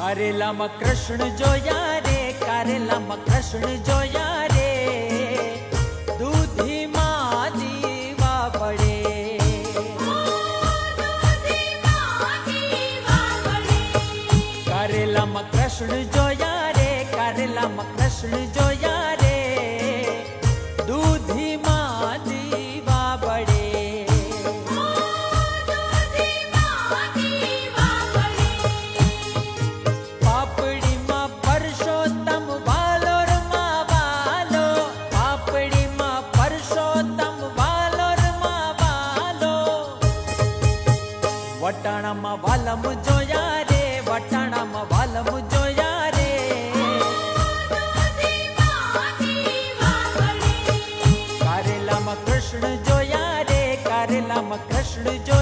કારેલામાં કૃષ્ણ જોયા રે, કારેલામાં કૃષ્ણ જોયા રે, દૂધીમાં દીવા પડે. કારેલામાં કૃષ્ણ જોયા રે, કારેલામાં કૃષ્ણ જોયા રે, દૂધીમાં દીવા પડે. પાપડીમાં પરસોત્તમ વાલોરમાં વાલો, પાપડીમાં પરસોત્તમ વાલોરમાં વાલો, વટાણામાં વાલમ જોયા રે, વટાણામાં વાલમ જોયા રે, કારેલામાં કૃષ્ણ જોયા રે, કારેલામાં કૃષ્ણ જોયા.